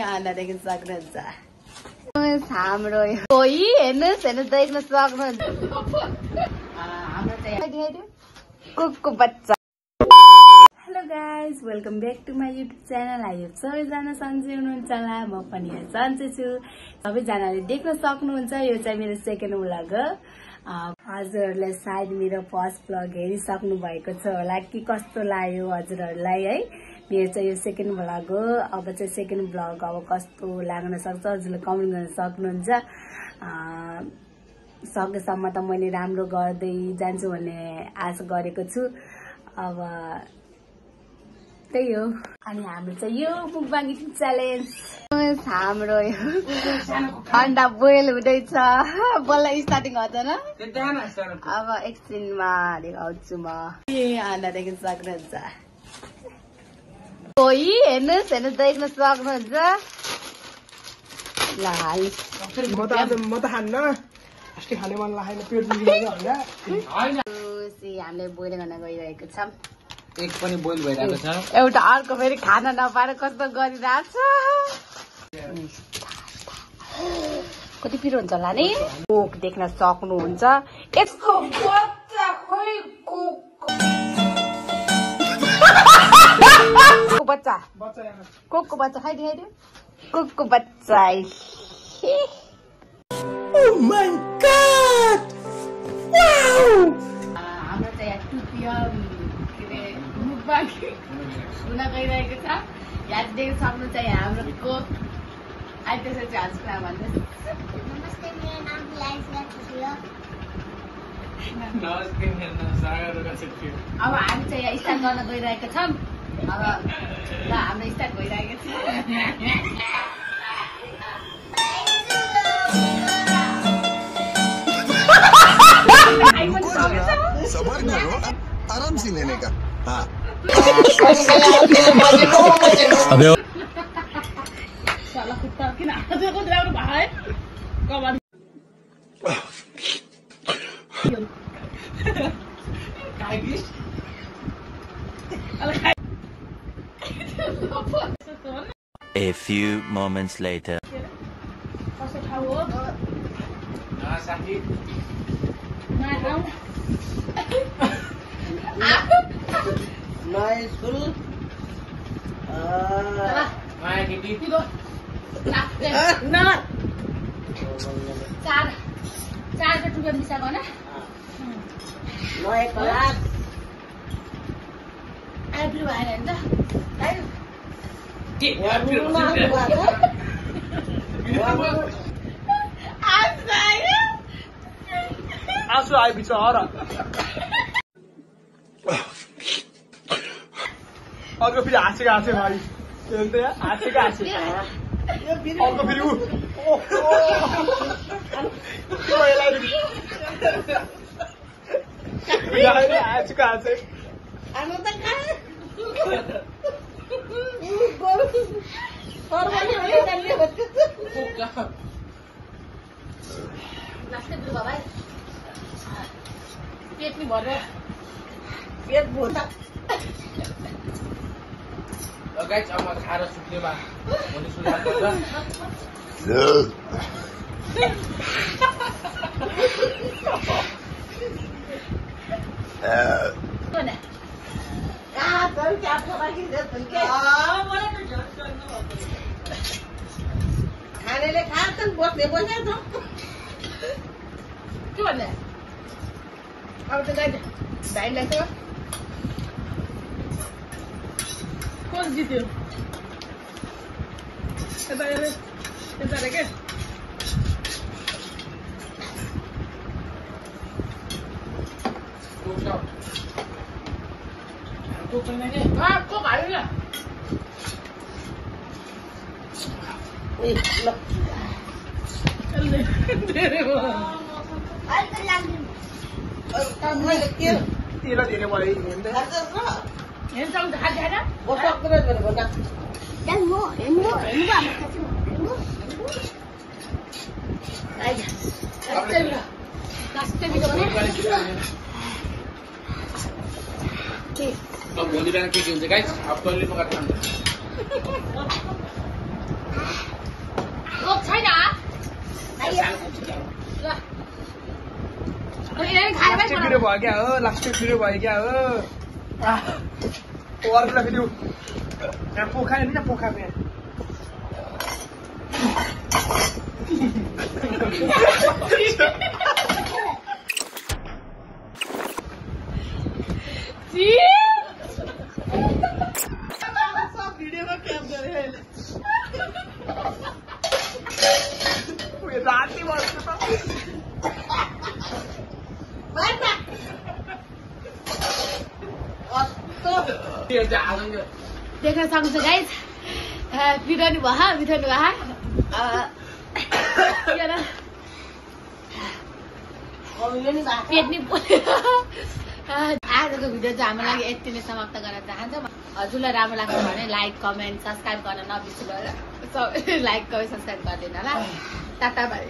देख्न सक्नुहुन्छ हाम्रो कोही हेर्नुहोस् देख्न सक्नुहुन्छ हाम्रो चाहिँ कुकको बच्चा। Hello guys, welcome back to my YouTube channel. I hope सबैजना सन्चै हुनुहुन्छ होला, म पनि सन्चै छु। सबैजनाले देख्न सक्नुहुन्छ यो चाहिँ मेरो सेकेन्ड भ्लग हो। हजुरहरूलाई सायद मेरो फर्स्ट भ्लग हेरिसक्नु भएको छ होला कि कस्तो लाग्यो हजुरहरूलाई है। मेरो चाहिँ यो सेकेन्ड भ्लग हो। अब चाहिँ सेकेन्ड भ्लग अब कस्तो लाग्न सक्छ हजुरले कमेन्ट गर्न सक्नुहुन्छ। सकेसम्म त मैले राम्रो गर्दै जान्छु भन्ने आशा गरेको छु। अब त्यही हो। अनि हाम्रो चाहिँ यो मुकबाङ च्यालेन्ज हाम्रो अन्डा बोइल हुँदैछ। बल्ल स्टार्टिङ हुँदैन, अब एकछिनमा देखाउँछु म। अन्डा देख्न सक्नुहुन्छ, कोही हेर्नुहोस् देख्न सक्नुहुन्छ। ल म त खान्न, अस्ति खाने मन लागेन, पेट दुखिरहेको हामीले बोइल गर्न गइरहेको छ। एक पनि बोइल भइरहेको छ। एउटा अर्को फेरि खाना नपाएर कस्तो गरिरहेको छ। कति पिरो हुन्छ होला नि। कोक देख्न सक्नुहुन्छ। यसको बच्चा खोइ कोकको बच्चा कोकको बच्चा खाइदियो। कोकको बच्चा। Oh my God! Wow! हाम्रो चाहिँ यहाँ 2 PM मुकबाङ हुन गइरहेको छ। यहाँ देख्न सक्नुहुन्छ हाम्रो कोक। अहिले त्यसपछि हजुरको नाम भन्नुहोस्। नमस्ते, मेरो नाम लाइजा थियो। नमस्ते, मेरो नाम सागर छ। अब हामी चाहिँ यहाँ स्टार्ट गर्न गइरहेको छौँ। अब ल हाम्रो स्टार्ट भइरहेको छ। सबर करो, आराम से लेने का। हाँ। साला कुत्ता किन आजको ड्राइभर भाइ कमान काइगी A few moments later. कसो खाऊ हो साथी नआऊ नयाँ स्कुल माया केटी किलो न चार रुपियाँ मिसा गर्न नयाँ क्लास आइपुग्नु भएन नि त आँसु आइपुग्छ हर अर्को फेरि हाँसेको हाँसे भाइ हाँसेको हाँसे अर्को फेरि हाँसेको हाँसे पेट नि भरेर पेट भोटा गाइस अब खाएर सुत्नेमा भोलि सुरुवात गर्छ। खानेले खान्छन्, बस्ने बसेछ। के भन्ने अब त गाइड भाइलाई त कोन जित्यो यता हेर यता रे के कोक पनि के कोक हाल्यो न ए ल धेरै हो अहिले लाग्दैन। मैले के तेल धेरै भयो खान्छ र हेर्छ हुन्छ खान्छ हैन बस्दैन मेरो भन्दा हेर्नु हाम्रो आइज कास्टे बिलो भने भोलि बिहान के हुन्छ गाइस अब कहिले पकाएर खान्छ भिडियो भयो क्या हो लास्ट भिडियो भयो क्या हो अर्को भिडियो यहाँ पोखा नि न पोखा यहाँ सब भिडियोमा क्याप गरे राति बस्छु त देख्न सक्छ गाइस बिरामी भयो बिरामी भयो पेट नि आजको भिडियो चाहिँ हाम्रो लागि यति नै समाप्त गर्न चाहन्छौँ हजुरलाई राम्रो लाग्छ भने लाइक कमेन्ट सब्सक्राइब गर्न नबिर्सिनु लाइक कमेन्ट सब्सक्राइब गरिदिनु होला टाटा बाई